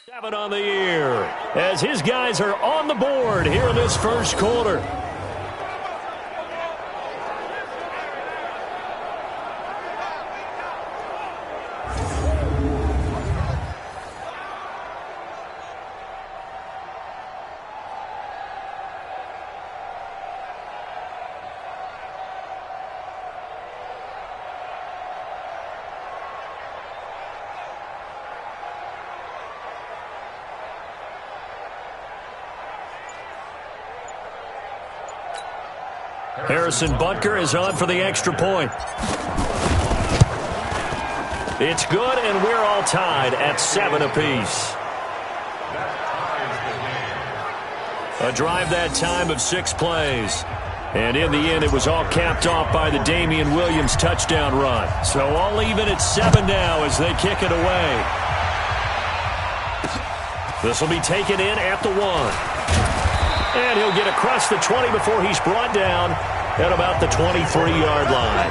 7 on the year as his guys are on the board here in this first quarter. Harrison Butker is on for the extra point. It's good, and we're all tied at 7 apiece. A drive that time of 6 plays. And in the end, it was all capped off by the Damian Williams touchdown run. So all even at 7 now as they kick it away. This will be taken in at the 1. And he'll get across the 20 before he's brought down at about the 23-yard line.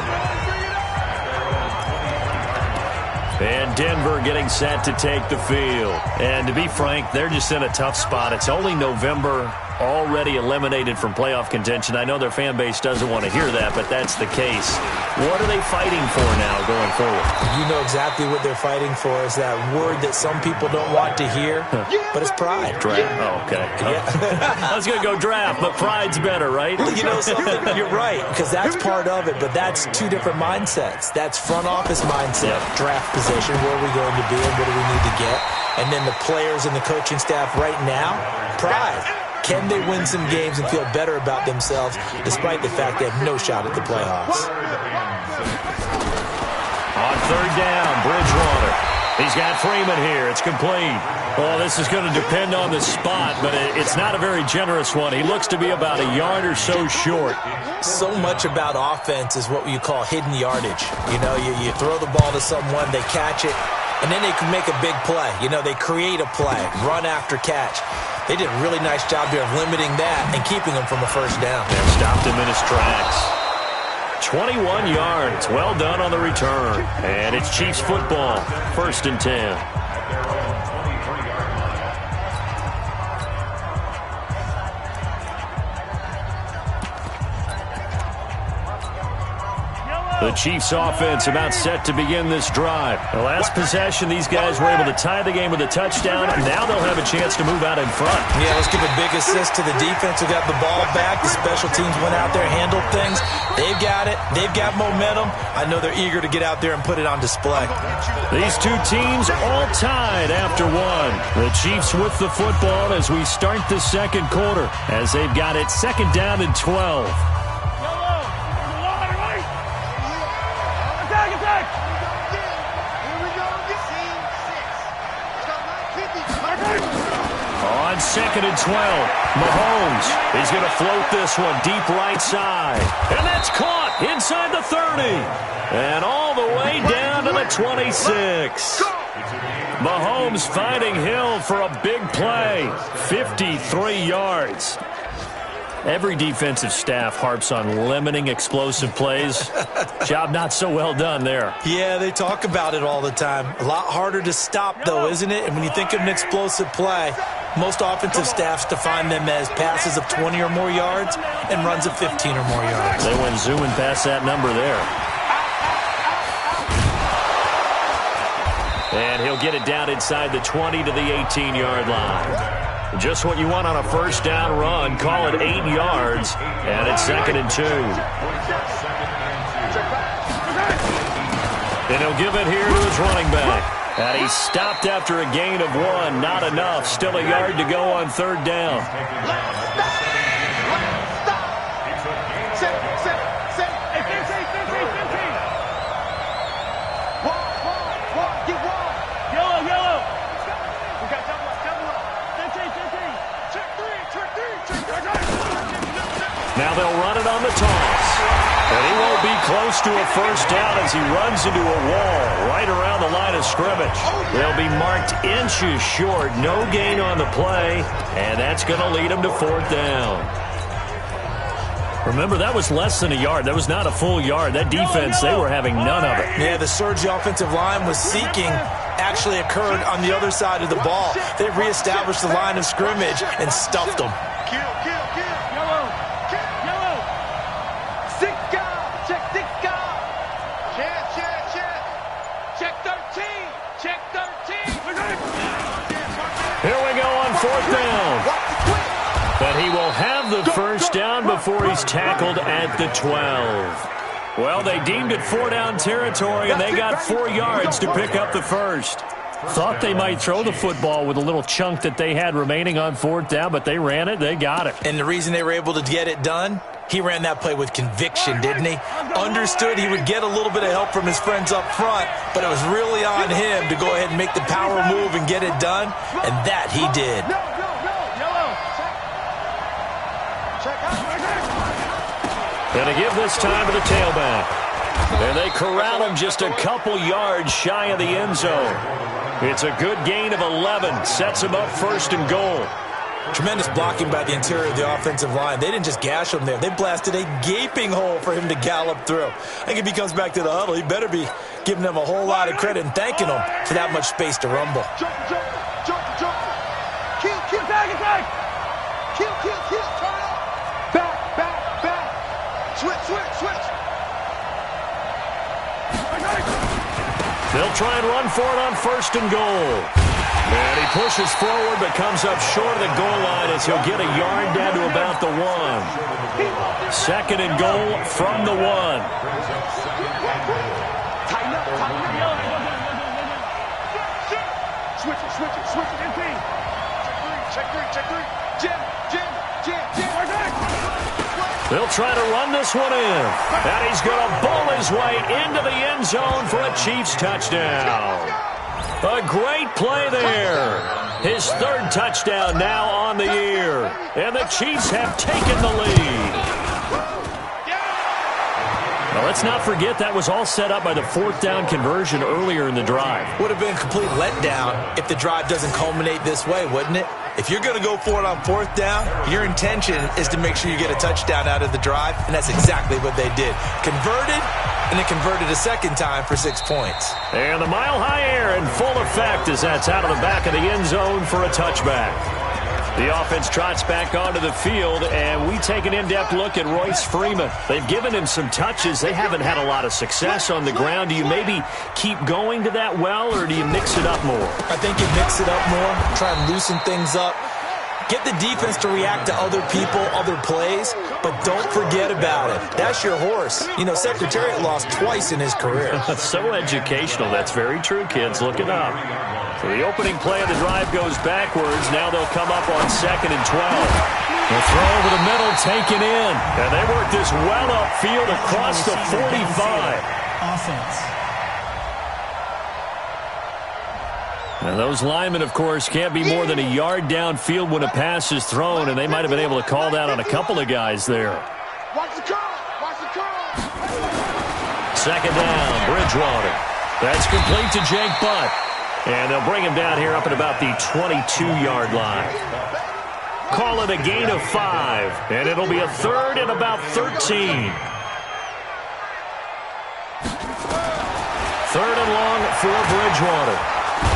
And Denver getting set to take the field. And to be frank, they're just in a tough spot. It's only November, already eliminated from playoff contention. I know their fan base doesn't want to hear that, but that's the case. What are they fighting for now going forward? You know exactly what they're fighting for. Is that word that some people don't want to hear, but it's pride. Draft. Oh, okay. Yeah. I was going to go draft, but pride's better, right? You know something? You're right, because that's part of it, but that's two different mindsets. That's front office mindset, draft position, where are we going to be and what do we need to get? And then the players and the coaching staff right now, pride. Can they win some games and feel better about themselves despite the fact they have no shot at the playoffs? On third down, Bridgewater. He's got Freeman here. It's complete. Well, this is going to depend on the spot, but it's not a very generous one. He looks to be about a yard or so short. So much about offense is what you call hidden yardage. You know, you throw the ball to someone, they catch it, and then they can make a big play. You know, they create a play, run after catch. They did a really nice job here of limiting that and keeping him from a first down. And stopped him in his tracks. 21 yards. Well done on the return. And it's Chiefs football. 1st and 10. The Chiefs offense about set to begin this drive. The last possession, these guys were able to tie the game with a touchdown. Now they'll have a chance to move out in front. Yeah, let's give a big assist to the defense who got the ball back. The special teams went out there, handled things. They've got it. They've got momentum. I know they're eager to get out there and put it on display. These two teams all tied after 1. The Chiefs with the football as we start the second quarter as they've got it 2nd down and 12. On 2nd and 12, Mahomes is going to float this one deep right side. And that's caught inside the 30. And all the way down to the 26. Mahomes finding Hill for a big play. 53 yards. Every defensive staff harps on limiting explosive plays. Job not so well done there. Yeah, they talk about it all the time. A lot harder to stop, though, isn't it? And when you think of an explosive play, most offensive staffs define them as passes of 20 or more yards and runs of 15 or more yards. They went zooming past that number there. And he'll get it down inside the 20 to the 18-yard line. Just what you want on a first down run. Call it 8 yards, and it's 2nd and 2. And he'll give it here to his running back. And he stopped after a gain of 1. Not enough. Still a yard to go on 3rd down. Now they'll run it on the toss. And he won't be close to a first down as he runs into a wall right around the line of scrimmage. They'll be marked inches short. No gain on the play. And that's going to lead him to 4th down. Remember, that was less than a yard. That was not a full yard. That defense, they were having none of it. Yeah, the surge offensive line was seeking actually occurred on the other side of the ball. They reestablished the line of scrimmage and stuffed them. Yellow. Sika. Check Sika. Check 13. Check 13. Here we go on 4th down. But he will have the first down before he's tackled at the 12. Well, they deemed it 4-down territory, and they got 4 yards to pick up the first. Thought they might throw the football with a little chunk that they had remaining on 4th down, but they ran it, they got it. And the reason they were able to get it done, he ran that play with conviction, didn't he? Understood he would get a little bit of help from his friends up front, but it was really on him to go ahead and make the power move and get it done, and that he did. And to give this time to the tailback. And they corral him just a couple yards shy of the end zone. It's a good gain of 11. Sets him up 1st and goal. Tremendous blocking by the interior of the offensive line. They didn't just gash him there. They blasted a gaping hole for him to gallop through. I think if he comes back to the huddle, he better be giving them a whole lot of credit and thanking them for that much space to rumble. Jump. Kill. Tag. Kill. Turn up. Back. Switch. They'll try and run for it on 1st and goal. And he pushes forward but comes up short of the goal line as he'll get a yard down to about the 1. 2nd and goal from the 1. Switch it. Check 3. Jim. They'll try to run this one in. And he's going to bowl his way into the end zone for a Chiefs touchdown. A great play there. His 3rd touchdown now on the year. And the Chiefs have taken the lead. Now, let's not forget that was all set up by the 4th down conversion earlier in the drive. Would have been a complete letdown if the drive doesn't culminate this way, wouldn't it? If you're going to go for it on 4th down, your intention is to make sure you get a touchdown out of the drive, and that's exactly what they did. Converted, and then converted a 2nd time for 6 points. And the mile-high air in full effect as that's out of the back of the end zone for a touchback. The offense trots back onto the field, and we take an in-depth look at Royce Freeman. They've given him some touches. They haven't had a lot of success on the ground. Do you maybe keep going to that well, or do you mix it up more? I think you mix it up more, try and loosen things up. Get the defense to react to other people, other plays, but don't forget about it. That's your horse. You know, Secretariat lost twice in his career. So educational. That's very true, kids. Look it up. So the opening play of the drive goes backwards. Now they'll come up on 2nd and 12. The throw over the middle taken in. And they work this well upfield across the 45. Offense. And those linemen, of course, can't be more than a yard downfield when a pass is thrown, and they might have been able to call that on a couple of guys there. Watch the curl. 2nd down, Bridgewater. That's complete to Jake Butt. And they'll bring him down here up at about the 22-yard line. Call it a gain of 5, and it'll be a 3rd and about 13. 3rd and long for Bridgewater.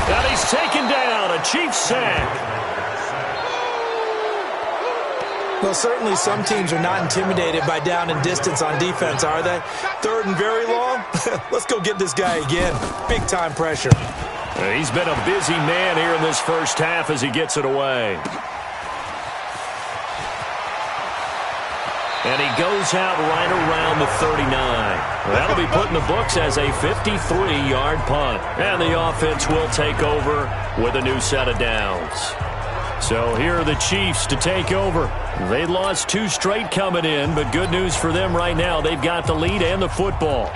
And he's taken down, a Chiefs sack. Well, certainly some teams are not intimidated by down and distance on defense, are they? 3rd and very long? Let's go get this guy again. Big-time pressure. He's been a busy man here in this first half as he gets it away. And he goes out right around the 39. That'll be put in the books as a 53-yard punt. And the offense will take over with a new set of downs. So here are the Chiefs to take over. They lost 2 straight coming in, but good news for them right now. They've got the lead and the football.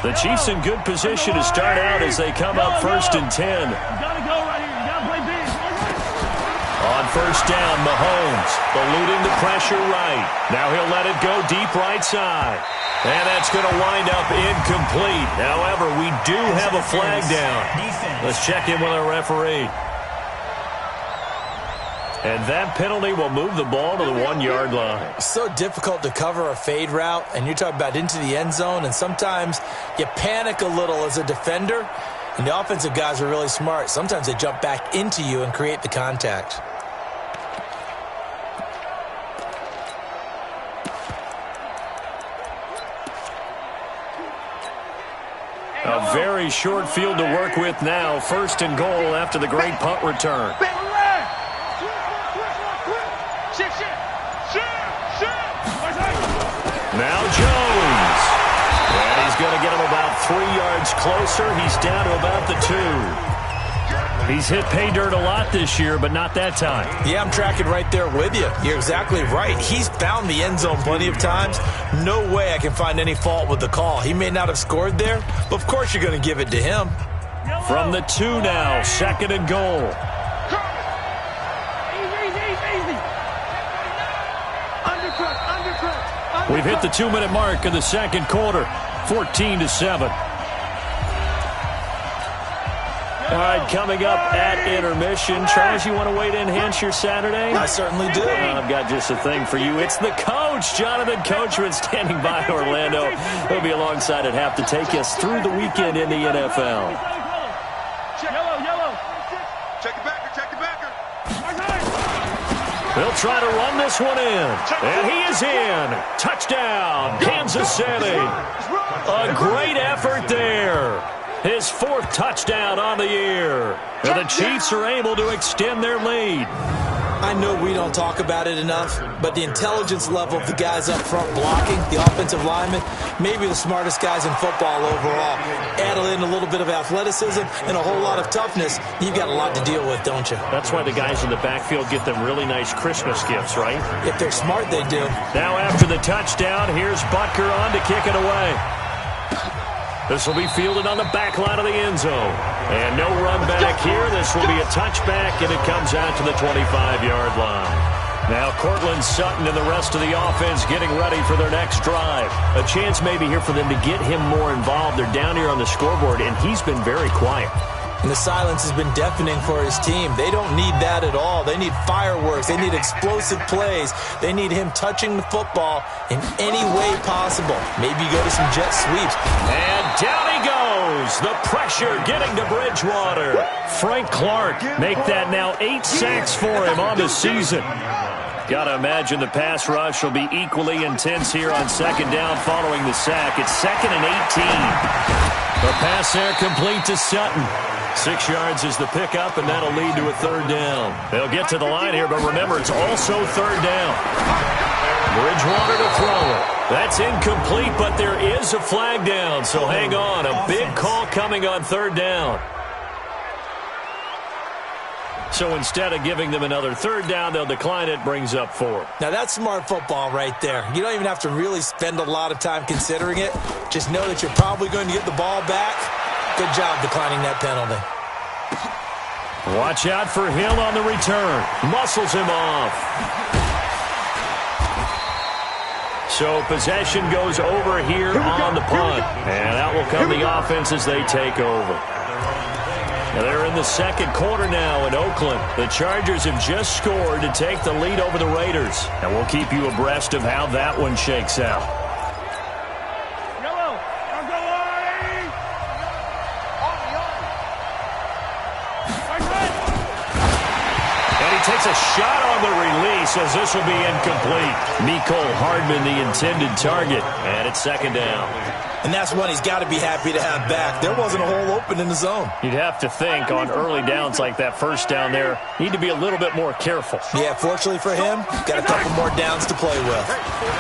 The Chiefs in good position to start out as they come up 1st and 10. You gotta go right here. You gotta play big. On 1st down, Mahomes eluding the pressure right. Now he'll let it go deep right side. And that's going to wind up incomplete. However, we do have a flag down. Let's check in with our referee. And that penalty will move the ball to the 1-yard line. It's so difficult to cover a fade route, and you're talking about into the end zone, and sometimes you panic a little as a defender, and the offensive guys are really smart. Sometimes they jump back into you and create the contact. A very short field to work with now. 1st and goal after the great punt return. Now Jones. And he's going to get him about 3 yards closer. He's down to about the 2. He's hit pay dirt a lot this year, but not that time. Yeah, I'm tracking right there with you. You're exactly right. He's found the end zone plenty of times. No way I can find any fault with the call. He may not have scored there, but of course you're going to give it to him. From the 2 now, 2nd and goal. We've hit the 2-minute mark of the 2nd quarter, 14-7. All right, coming up at intermission. Charles, you want to wait to enhance your Saturday? I certainly do. I've got just a thing for you. It's the coach, Jonathan Coachman, standing by Orlando. He'll be alongside at half to take us through the weekend in the NFL. Yellow. Check it backer. They'll try to run this one in. And he is in. Touchdown, Kansas City. A great effort there. His 4th touchdown on the year. And the Chiefs are able to extend their lead. I know we don't talk about it enough, but the intelligence level of the guys up front blocking, the offensive linemen, maybe the smartest guys in football overall. Add in a little bit of athleticism and a whole lot of toughness, you've got a lot to deal with, don't you? That's why the guys in the backfield get them really nice Christmas gifts, right? If they're smart, they do. Now after the touchdown, here's Butker on to kick it away. This will be fielded on the back line of the end zone. And no run back here. This will be a touchback, and it comes out to the 25-yard line. Now Cortland Sutton and the rest of the offense getting ready for their next drive. A chance maybe here for them to get him more involved. They're down here on the scoreboard, and he's been very quiet. And the silence has been deafening for his team. They don't need that at all. They need fireworks. They need explosive plays. They need him touching the football in any way possible. Maybe go to some jet sweeps. And down he goes. The pressure getting to Bridgewater. Frank Clark make that now 8 sacks for him on the season. Got to imagine the pass rush will be equally intense here on 2nd down following the sack. It's 2nd and 18. The pass there complete to Sutton. 6 yards is the pickup, and that'll lead to a 3rd down. They'll get to the line here, but remember, it's also 3rd down. Bridgewater to throw it. That's incomplete, but there is a flag down, so hang on. A big call coming on 3rd down. So instead of giving them another 3rd down, they'll decline it, brings up 4. Now that's smart football right there. You don't even have to really spend a lot of time considering it. Just know that you're probably going to get the ball back. Good job declining that penalty. Watch out for Hill on the return. Muscles him off. So possession goes over here on the punt. And out will come the offense as they take over. Now they're in the 2nd quarter now in Oakland. The Chargers have just scored to take the lead over the Raiders. And we'll keep you abreast of how that one shakes out. Takes a shot on the release as this will be incomplete. Mecole Hardman, the intended target, and it's 2nd down. And that's one he's got to be happy to have back. There wasn't a hole open in the zone. You'd have to think on early downs like that 1st down there, need to be a little bit more careful. Yeah, fortunately for him, got a couple more downs to play with.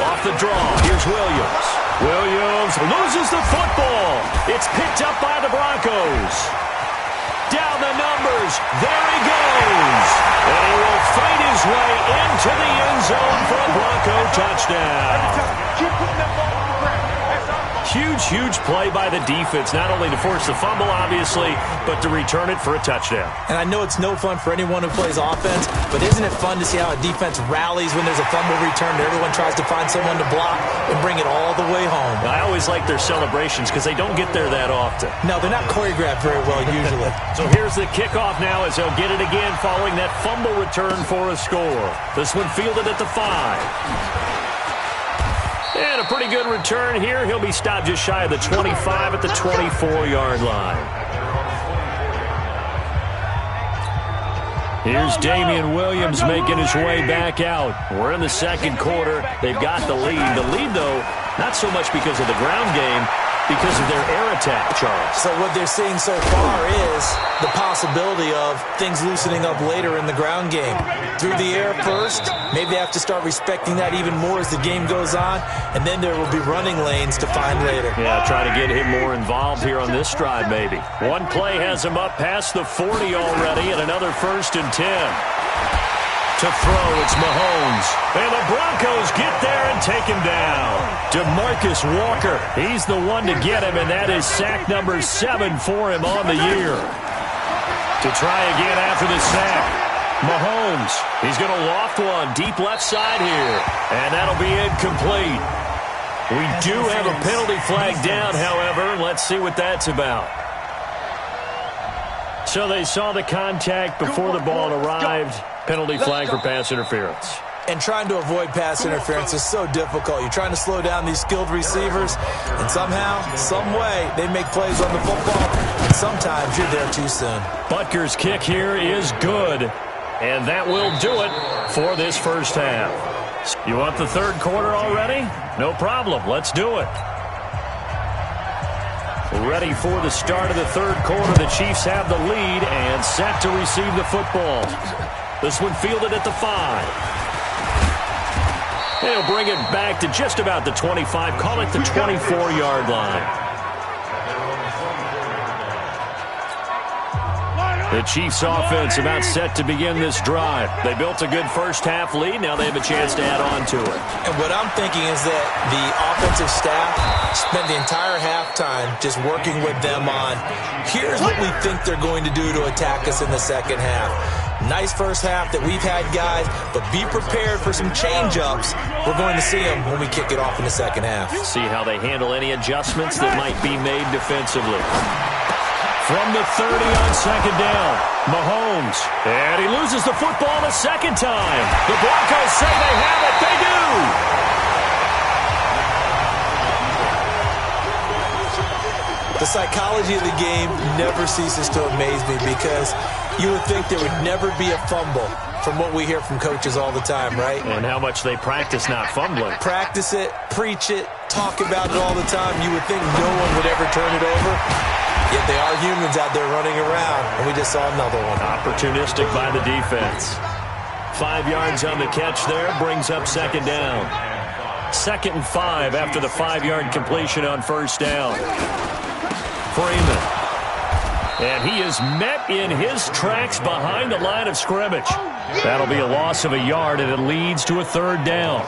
Off the draw, here's Williams. Williams loses the football. It's picked up by the Broncos. Down the numbers. There he goes. And he will fight his way into the end zone for a Bronco touchdown. huge, huge play by the defense, not only to force the fumble, obviously, but to return it for a touchdown. And I know it's no fun for anyone who plays offense, but isn't it fun to see how a defense rallies when there's a fumble return and everyone tries to find someone to block and bring it all the way home? I always like their celebrations because they don't get there that often. No, they're not choreographed very well usually. So here's the kickoff now as they'll get it again following that fumble return for a score. This one fielded at the 5. And a pretty good return here. He'll be stopped just shy of the 25 at the 24-yard line. Here's Damian Williams making his way back out. We're in the second quarter. They've got the lead. The lead, though, not so much because of the ground game, because of their air attack, Charles. So what they're seeing so far is the possibility of things loosening up later in the ground game. Through the air first, maybe they have to start respecting that even more as the game goes on, and then there will be running lanes to find later. Yeah, try to get him more involved here on this drive, maybe. One play has him up past the 40 already, and another 1st and 10. To throw, it's Mahomes. And the Broncos get there and take him down. DeMarcus Walker, he's the one to get him, and that is sack number 7 for him on the year. To try again after the sack, Mahomes, he's going to loft one deep left side here, and that'll be incomplete. We do have a penalty flag down, however. Let's see what that's about. So they saw the contact before the ball arrived. Penalty flag for pass interference. And trying to avoid pass interference is so difficult. You're trying to slow down these skilled receivers, and somehow, some way, they make plays on the football, and sometimes you're there too soon. Butker's kick here is good, and that will do it for this first half. You want the third quarter already? No problem. Let's do it. Ready for the start of the third quarter. The Chiefs have the lead and set to receive the football. This one fielded at the 5. They'll bring it back to just about the 25. Call it the 24-yard line. The Chiefs offense about set to begin this drive. They built a good first half lead. Now they have a chance to add on to it. And what I'm thinking is that the offensive staff spent the entire halftime just working with them on, here's what we think they're going to do to attack us in the second half. Nice first half that we've had, guys, but be prepared for some change-ups. We're going to see them when we kick it off in the second half. See how they handle any adjustments that might be made defensively. From the 30 on second down, Mahomes. And he loses the football the second time. The Broncos say they have it. They do. The psychology of the game never ceases to amaze me because you would think there would never be a fumble from what we hear from coaches all the time, right? And how much they practice not fumbling. Practice it, preach it, talk about it all the time. You would think no one would ever turn it over. Yet they are humans out there running around, and we just saw another one. Opportunistic by the defense. 5 yards on the catch there, brings up second down. 2nd and 5 after the 5-yard completion on first down. Freeman. And he is met in his tracks behind the line of scrimmage. That'll be a loss of a yard, and it leads to a third down.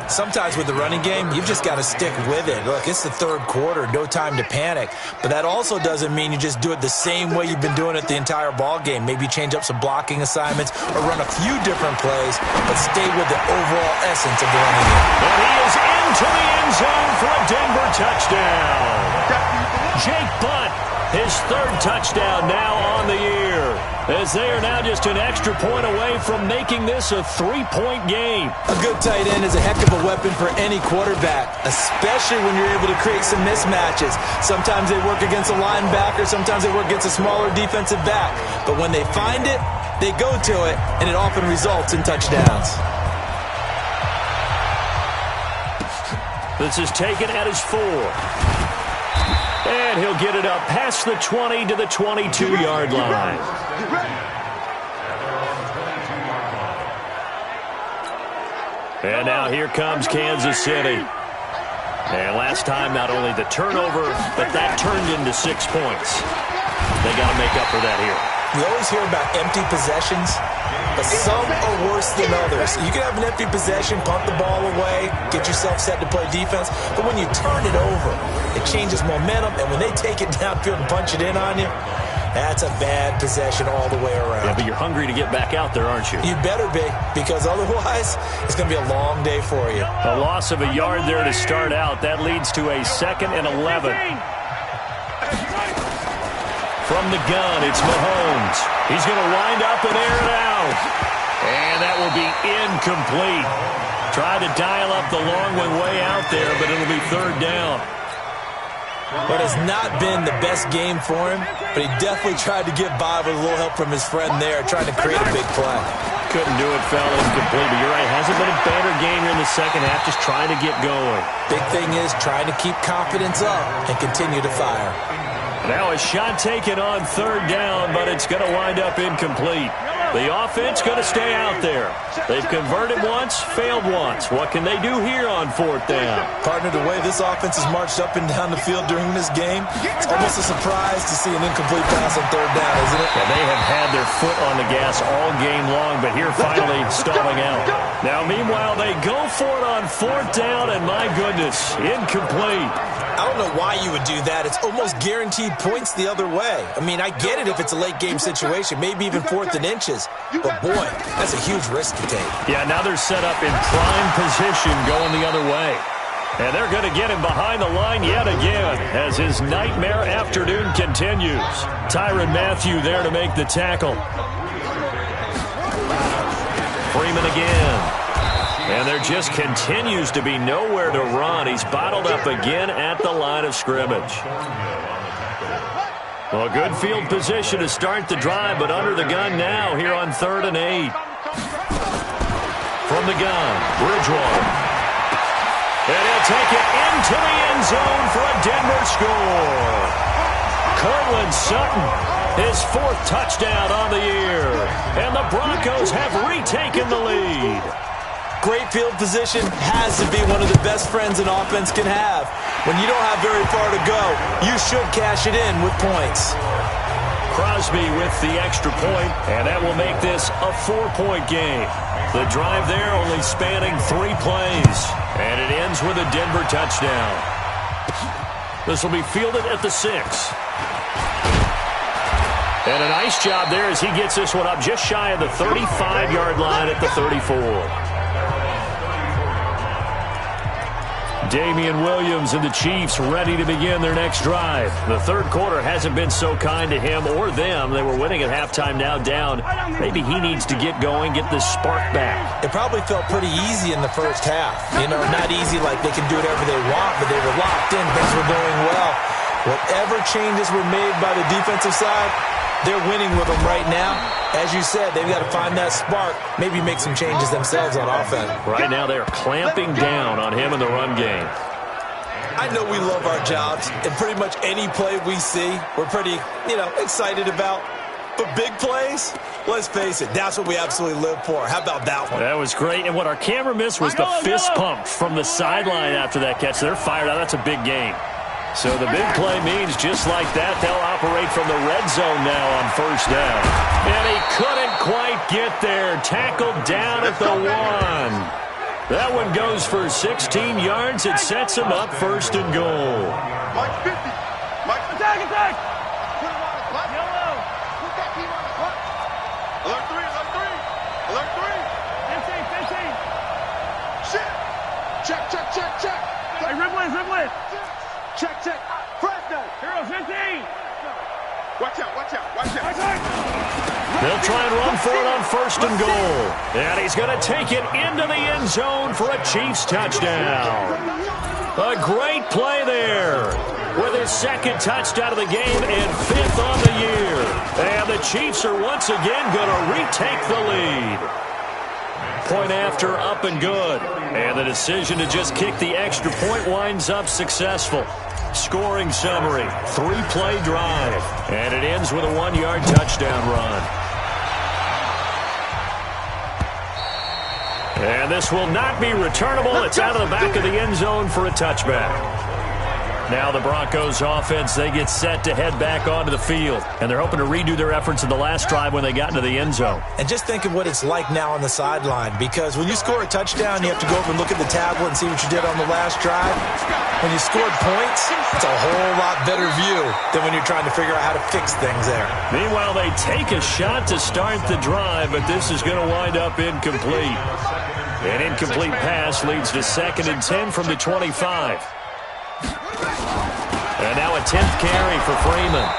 Sometimes with the running game, you've just got to stick with it. Look, it's the third quarter, no time to panic. But that also doesn't mean you just do it the same way you've been doing it the entire ball game. Maybe change up some blocking assignments or run a few different plays, but stay with the overall essence of the running game. And he is into the end zone for a Denver touchdown. Jake Butt, his 3rd touchdown now on the year, as they are now just an extra point away from making this a 3-point game. A good tight end is a heck of a weapon for any quarterback, especially when you're able to create some mismatches. Sometimes they work against a linebacker, sometimes they work against a smaller defensive back. But when they find it, they go to it, and it often results in touchdowns. This is taken at his 4. And he'll get it up past the 20 to the 22-yard line. And now here comes Kansas City. And last time, not only the turnover, but that turned into 6 points. They got to make up for that here. We always hear about empty possessions. but some are worse than others. You can have an empty possession, punt the ball away, get yourself set to play defense, but when you turn it over, it changes momentum, and when they take it downfield and punch it in on you, that's a bad possession all the way around. Yeah, but you're hungry to get back out there, aren't you? You better be, because otherwise it's going to be a long day for you. A loss of a yard there to start out. That leads to a 2nd and 11. From the gun, it's Mahomes. He's going to wind up and air it out. And that will be incomplete. Tried to dial up the long one way out there, but it'll be 3rd down. But it's not been the best game for him, but he definitely tried to get by with a little help from his friend there, trying to create a big play. Couldn't do it, fell incomplete, but you're right. Hasn't been a better game here in the second half, just trying to get going. Big thing is trying to keep confidence up and continue to fire. Now a shot taken on 3rd down, but it's going to wind up incomplete. The offense going to stay out there. They've converted once, failed once. What can they do here on 4th down? Partner, the way this offense has marched up and down the field during this game, it's almost a surprise to see an incomplete pass on 3rd down, isn't it? Yeah, they have had their foot on the gas all game long, but here finally stalling out. Now, meanwhile, they go for it on 4th down, and my goodness, incomplete. I don't know why you would do that. It's almost guaranteed points the other way. I mean, I get it if it's a late game situation, maybe even 4th and inches. But, boy, that's a huge risk to take. Yeah, now they're set up in prime position going the other way. And they're going to get him behind the line yet again as his nightmare afternoon continues. Tyrann Mathieu there to make the tackle. Freeman again. And there just continues to be nowhere to run. He's bottled up again at the line of scrimmage. Well, good field position to start the drive, but under the gun now here on 3rd and 8. From the gun, Bridgewater. And he'll take it into the end zone for a Denver score. Cortland Sutton, his 4th touchdown on the year. And the Broncos have retaken the lead. Great field position has to be one of the best friends an offense can have. When you don't have very far to go, you should cash it in with points. Crosby with the extra point, and that will make this a 4-point game. The drive there only spanning 3 plays, and it ends with a Denver touchdown. This will be fielded at the 6. And a nice job there as he gets this one up just shy of the 35-yard line at the 34. Damian Williams and the Chiefs ready to begin their next drive. The 3rd quarter hasn't been so kind to him or them. They were winning at halftime, now down. Maybe he needs to get going, get this spark back. It probably felt pretty easy in the first half. You know, not easy like they can do whatever they want, but they were locked in. Things were going well. Whatever changes were made by the defensive side, they're winning with them right now. As you said, they've got to find that spark, maybe make some changes themselves on offense. Right now they're clamping down on him in the run game. I know we love our jobs, and pretty much any play we see, we're pretty, excited about. But big plays, let's face it, that's what we absolutely live for. How about that one? That was great, and what our camera missed was the fist pump from the sideline after that catch. They're fired out. That's a big game. So the big play means just like that, they'll operate from the red zone now on 1st down. And he couldn't quite get there. Tackled down at the 1. That one goes for 16 yards. It sets him up 1st and goal. Mike 50. Mike, attack. Yellow. Put that team on the front. Alert 3. Alert 3. Shit. Check. Hey, ribble it. Check. Fresno. Hero 15. Watch out. They'll try and run for it on 1st and goal. And he's going to take it into the end zone for a Chiefs touchdown. A great play there with his 2nd touchdown of the game and 5th on the year. And the Chiefs are once again going to retake the lead. Point after, up and good. And the decision to just kick the extra point winds up successful. Scoring summary, 3-play drive. And it ends with a 1-yard touchdown run. And this will not be returnable. It's out of the back of the end zone for a touchback. Now the Broncos offense, they get set to head back onto the field. And they're hoping to redo their efforts in the last drive when they got into the end zone. And just think of what it's like now on the sideline, because when you score a touchdown, you have to go over and look at the tablet and see what you did on the last drive. When you scored points, it's a whole lot better view than when you're trying to figure out how to fix things there. Meanwhile, they take a shot to start the drive, but this is going to wind up incomplete. An incomplete pass leads to 2nd and 10 from the 25. And now a 10th carry for Freeman.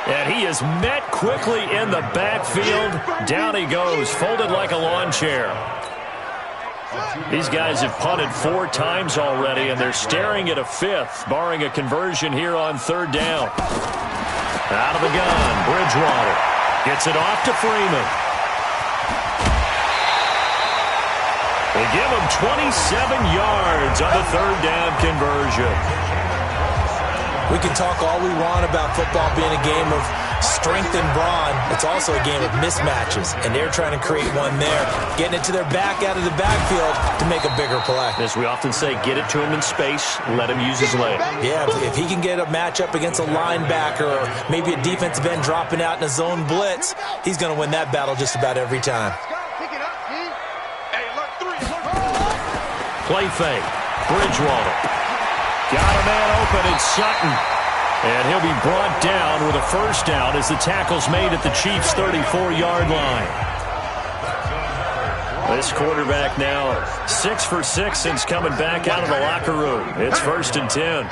And he is met quickly in the backfield. Down he goes, folded like a lawn chair. These guys have punted 4 times already, and they're staring at a 5th, barring a conversion here on 3rd down. Out of the gun, Bridgewater gets it off to Freeman. They give him 27 yards on the 3rd down conversion. We can talk all we want about football being a game of strength and brawn. It's also a game of mismatches, and they're trying to create one there, getting it to their back out of the backfield to make a bigger play. As we often say, get it to him in space, let him use his leg. Yeah, if he can get a matchup against a linebacker or maybe a defensive end dropping out in a zone blitz, he's going to win that battle just about every time. Play fake. Bridgewater. Got a man open, it's Sutton. And he'll be brought down with a 1st down as the tackle's made at the Chiefs' 34-yard line. This quarterback now 6 for 6 since coming back out of the locker room. It's 1st and 10.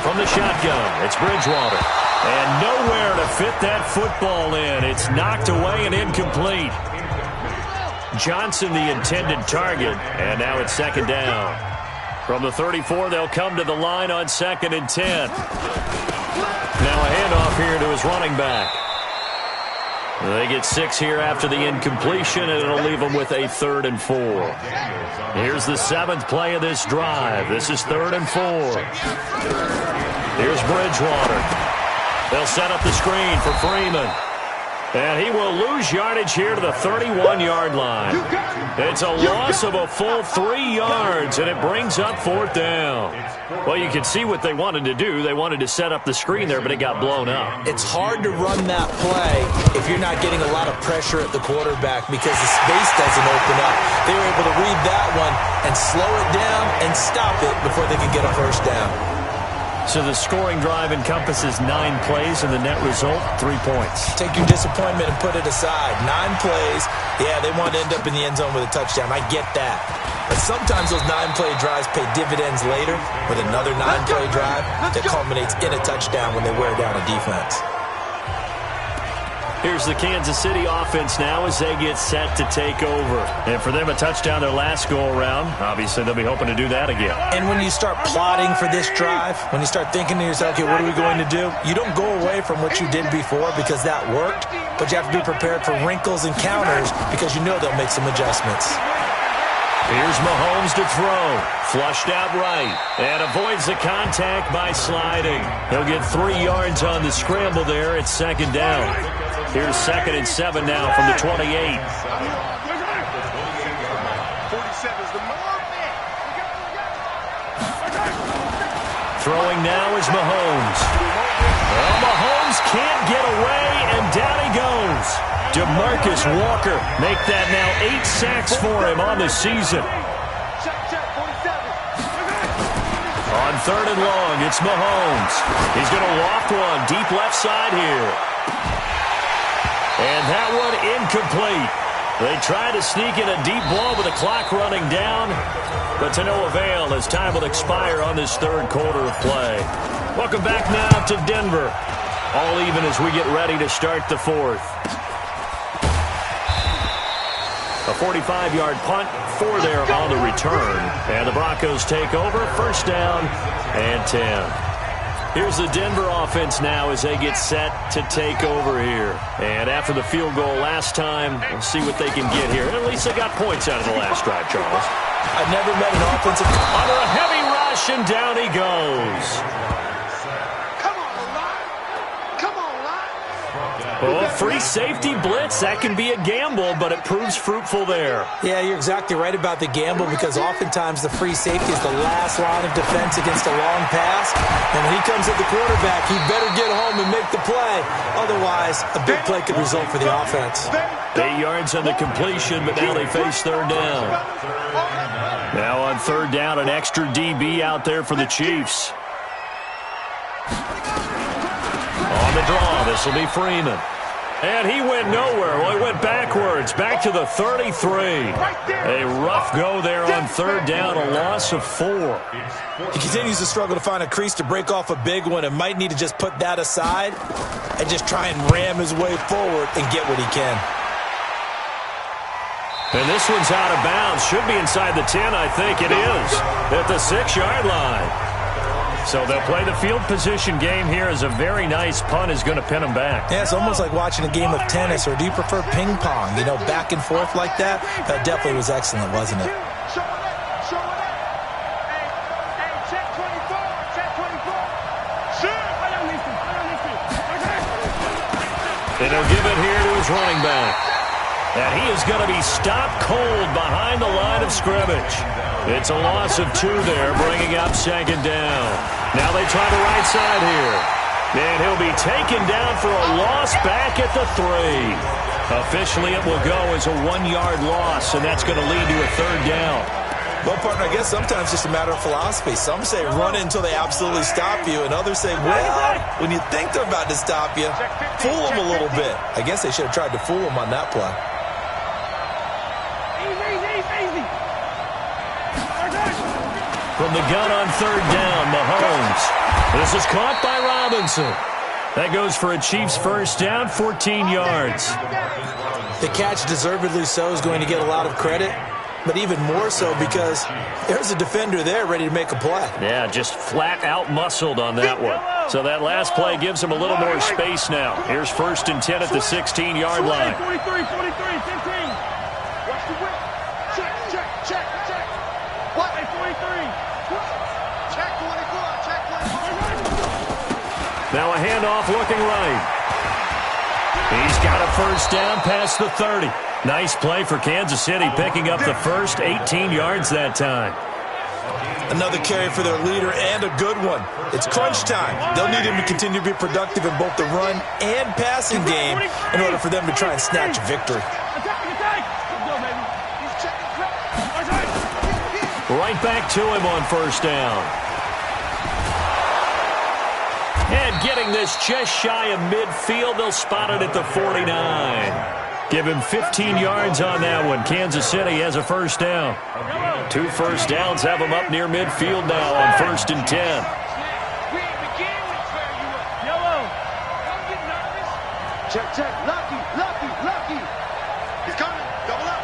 From the shotgun, it's Bridgewater. And nowhere to fit that football in. It's knocked away and incomplete. Johnson the intended target, and now it's 2nd down. From the 34, they'll come to the line on 2nd and 10. Now a handoff here to his running back. They get 6 here after the incompletion, and it'll leave them with a 3rd and 4. Here's the 7th play of this drive. This is 3rd and 4. Here's Bridgewater. They'll set up the screen for Freeman. And he will lose yardage here to the 31-yard line. It's a loss of a full 3 yards, and it brings up 4th down. Well, you can see what they wanted to do. They wanted to set up the screen there, but it got blown up. It's hard to run that play if you're not getting a lot of pressure at the quarterback because the space doesn't open up. They were able to read that one and slow it down and stop it before they could get a 1st down. So the scoring drive encompasses 9 plays, and the net result, 3 points. Take your disappointment and put it aside. 9 plays. Yeah, they want to end up in the end zone with a touchdown. I get that. But sometimes those 9-play drives pay dividends later with another 9-play drive that culminates in a touchdown when they wear down a defense. Here's the Kansas City offense now as they get set to take over. And for them, a touchdown their last go-around. Obviously, they'll be hoping to do that again. And when you start plotting for this drive, when you start thinking to yourself, okay, what are we going to do? You don't go away from what you did before because that worked, but you have to be prepared for wrinkles and counters because you know they'll make some adjustments. Here's Mahomes to throw. Flushed out right. And avoids the contact by sliding. He'll get 3 yards on the scramble there. It's 2nd down. Here's 2nd and 7 now from the 28. Throwing now is Mahomes. Well, Mahomes can't get away, and down he goes. DeMarcus Walker make that now 8 sacks for him on the season. On 3rd and long, it's Mahomes. He's going to loft one deep left side here. And that one incomplete. They try to sneak in a deep ball with the clock running down, but to no avail as time will expire on this 3rd quarter of play. Welcome back now to Denver. All even as we get ready to start the 4th. A 45-yard punt, 4 there on the return. And the Broncos take over, 1st down and 10. Here's the Denver offense now as they get set to take over here. And after the field goal last time, we'll see what they can get here. At least they got points out of the last drive, Charles. I've never met an offensive... Under a heavy rush, and down he goes. Come on, line. Come on, line. Oh, free safety blitz. That can be a gamble, but it proves fruitful there. Yeah, you're exactly right about the gamble because oftentimes the free safety is the last line of defense against a long pass. And when he comes at the quarterback, he better get home and make the play. Otherwise, a big play could result for the offense. 8 yards on the completion, but now they face third down. Now on third down, an extra DB out there for the Chiefs. On the draw, this will be Freeman. And he went nowhere. Well, he went backwards, back to the 33. A rough go there on third down, a loss of 4. He continues to struggle to find a crease to break off a big one and might need to just put that aside and just try and ram his way forward and get what he can. And this one's out of bounds. Should be inside the 10, I think it is, at the 6-yard line. So they'll play the field position game here as a very nice punt is going to pin them back. Yeah, it's almost like watching a game of tennis, or do you prefer ping pong? You know, back and forth like that? That definitely was excellent, wasn't it? And he'll give it here to his running back. And he is going to be stopped cold behind the line of scrimmage. It's a loss of 2 there, bringing up second down. Now they try the right side here. And he'll be taken down for a loss back at the 3. Officially, it will go as a 1-yard loss, and that's going to lead to a third down. Well, partner, I guess sometimes it's just a matter of philosophy. Some say run until they absolutely stop you, and others say, well, when you think they're about to stop you, fool them a little bit. I guess they should have tried to fool them on that play. From the gun on third down, Mahomes. This is caught by Robinson. That goes for a Chiefs first down, 14 yards. The catch, deservedly so, is going to get a lot of credit, but even more so because there's a defender there ready to make a play. Yeah, just flat out muscled on that one. So that last play gives him a little more space now. Here's first and 10 at the 16-yard line. 43, 15. Watch the whip. Check. What? 43. Check 24. Check 24. Now a handoff looking right. He's got a first down past the 30. Nice play for Kansas City, picking up the first 18 yards that time. Another carry for their leader and a good one. It's crunch time. They'll need him to continue to be productive in both the run and passing game in order for them to try and snatch a victory. Right back to him on first down. And getting this just shy of midfield, they'll spot it at the 49. Give him 15 yards on that one. Kansas City has a first down. 2 first downs have them up near midfield now on first and 10. Check. Lucky. He's coming. Double up.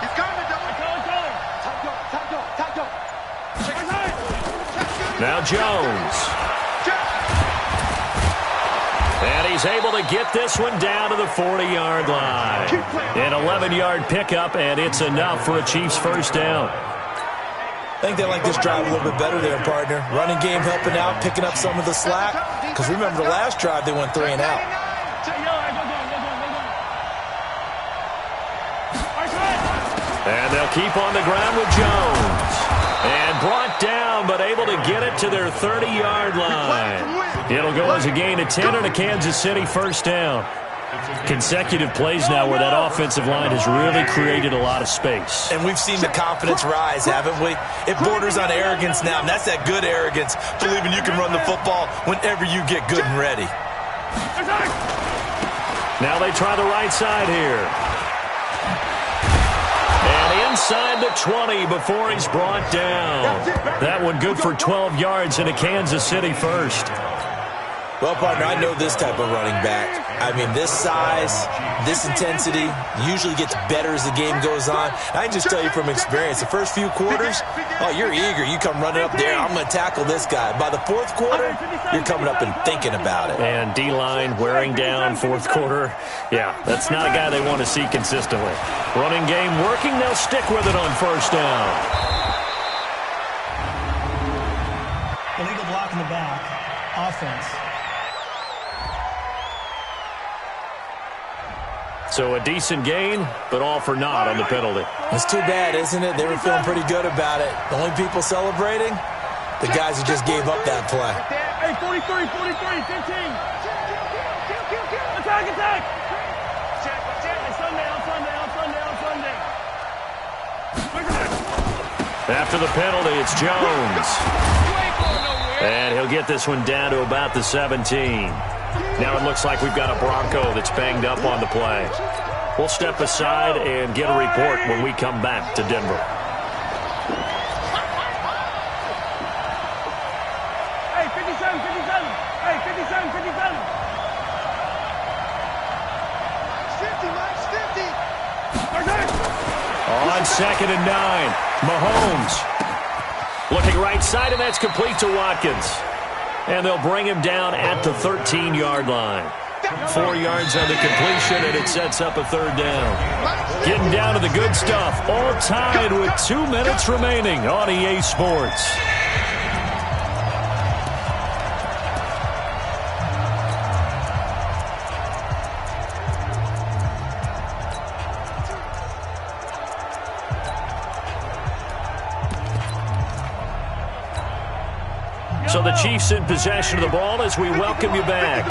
He's coming. Top dog. Now Jones. And he's able to get this one down to the 40-yard line. An 11-yard pickup, and it's enough for a Chiefs first down. I think they like this drive a little bit better there, partner. Running game helping out, picking up some of the slack. Because remember the last drive, they went 3 and out. And they'll keep on the ground with Jones. And brought down, but able to get it to their 30-yard line. It'll go as a gain of 10 and a Kansas City first down. Consecutive plays now where that offensive line has really created a lot of space. And we've seen the confidence rise, haven't we? It borders on arrogance now, and that's that good arrogance, believing you can run the football whenever you get good and ready. Now they try the right side here. And inside the 20 before he's brought down. That one good for 12 yards and a Kansas City first. Well, partner, I know this type of running back. I mean, this size, this intensity usually gets better as the game goes on. I can just tell you from experience, the first few quarters, oh, you're eager. You come running up there, I'm going to tackle this guy. By the fourth quarter, you're coming up and thinking about it. And D-line wearing down fourth quarter. Yeah, that's not a guy they want to see consistently. Running game working, they'll stick with it on first down. Illegal block in the back. Offense. So a decent gain, but all for naught on the penalty. It's too bad, isn't it? They were feeling pretty good about it. The only people celebrating, the guys who just gave up that play. Hey, 43, 15. Attack. On Sunday. After the penalty, it's Jones. And he'll get this one down to about the 17. Now it looks like we've got a Bronco that's banged up on the play. We'll step aside and get a report when we come back to Denver. Hey, 57. Hey, 57. 50. On 2nd and 9, Mahomes. Looking right side, and that's complete to Watkins. And they'll bring him down at the 13-yard line. 4 yards on the completion, and it sets up a 3rd down. Getting down to the good stuff. All tied with 2 minutes remaining on EA Sports. So the Chiefs in possession of the ball as we welcome you back.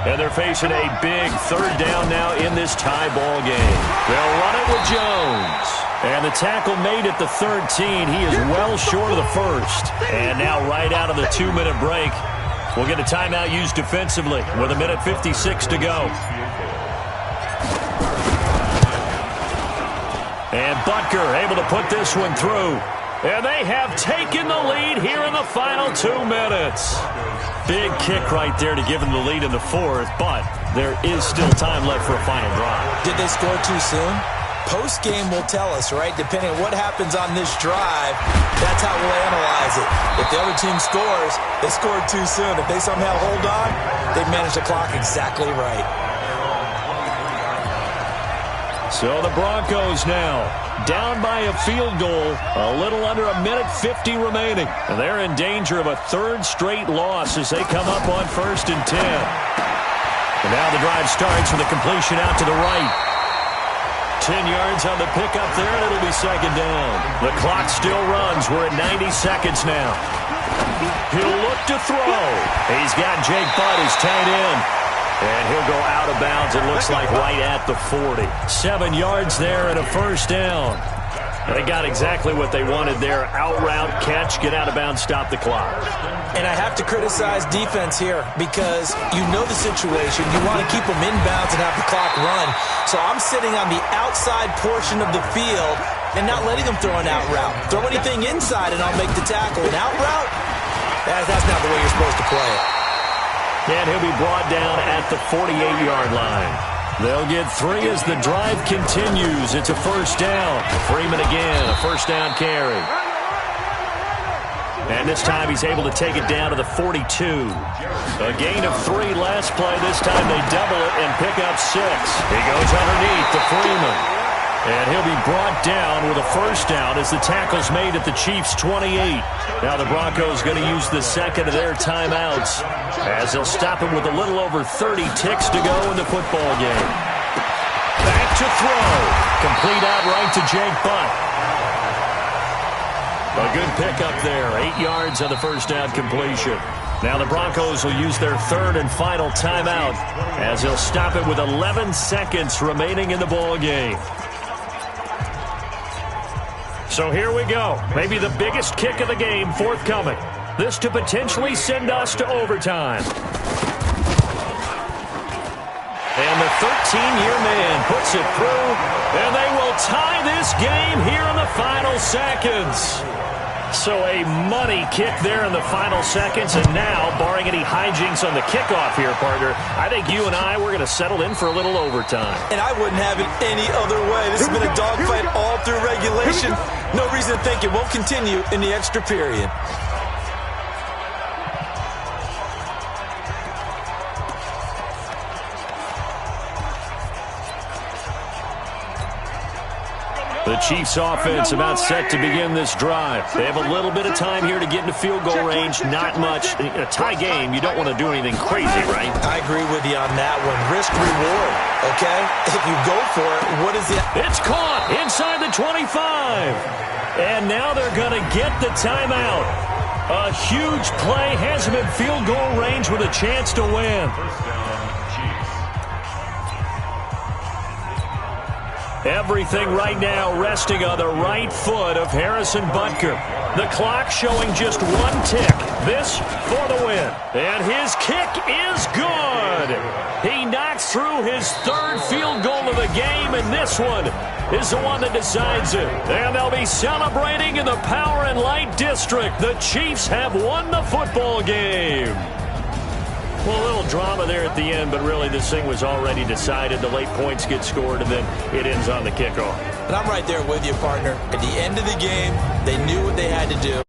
And they're facing a big 3rd down now in this tie ball game. They'll run it with Jones. And the tackle made at the 13. He is well short of the 1st. And now right out of the 2-minute break, we'll get a timeout used defensively with 1:56 to go. And Butker able to put this one through. And they have taken the lead here in the final 2 minutes. Big kick right there to give them the lead in the 4th, but there is still time left for a final drive. Did they score too soon? Post-game will tell us, right? Depending on what happens on this drive, that's how we'll analyze it. If the other team scores, they scored too soon. If they somehow hold on, they've managed the clock exactly right. So the Broncos now down by a field goal, a little under 1:50 remaining. And they're in danger of a 3rd straight loss as they come up on 1st and 10. And now the drive starts with a completion out to the right. 10 yards on the pickup there, and it'll be 2nd down. The clock still runs. We're at 90 seconds now. He'll look to throw. He's got Jake Butt, his tight end. And he'll go out of bounds, it looks like right at the 40. 7 yards there and a 1st down. They got exactly what they wanted there. Out route, catch, get out of bounds, stop the clock. And I have to criticize defense here because you know the situation. You want to keep them in bounds and have the clock run. So I'm sitting on the outside portion of the field and not letting them throw an out route. Throw anything inside and I'll make the tackle. An out route? That's not the way you're supposed to play it. And he'll be brought down at the 48-yard line. They'll get 3 as the drive continues. It's a 1st down. Freeman again, a 1st down carry. And this time he's able to take it down to the 42. A gain of 3 last play. This time they double it and pick up 6. He goes underneath to Freeman. And he'll be brought down with a 1st down as the tackle's made at the Chiefs' 28. Now the Broncos going to use the 2nd of their timeouts as they'll stop him with a little over 30 ticks to go in the football game. Back to throw. Complete out right to Jake Butt. A good pickup there. 8 yards on the 1st down completion. Now the Broncos will use their 3rd and final timeout as they'll stop it with 11 seconds remaining in the ball game. So here we go. Maybe the biggest kick of the game forthcoming. This to potentially send us to overtime. And the 13-year man puts it through, and they will tie this game here in the final seconds. So a money kick there in the final seconds, and now, barring any hijinks on the kickoff here, partner, I think you and I, we're going to settle in for a little overtime. And I wouldn't have it any other way. This has been a dogfight all through regulation. No reason to think it won't continue in the extra period. The Chiefs offense about set to begin this drive. They have a little bit of time here to get into field goal range. Not much. In a tie game, you don't want to do anything crazy, right? I agree with you on that one. Risk reward, okay? If you go for it, what is it? It's caught inside the 25. And now they're going to get the timeout. A huge play has him in field goal range with a chance to win. Everything right now resting on the right foot of Harrison Butker. The clock showing just one tick. This for the win. And his kick is good. He knocks through his third field goal of the game, and this one is the one that decides it. And they'll be celebrating in the Power and Light District. The Chiefs have won the football game. Well, a little drama there at the end, but really this thing was already decided. The late points get scored, and then it ends on the kickoff. And I'm right there with you, partner. At the end of the game, they knew what they had to do.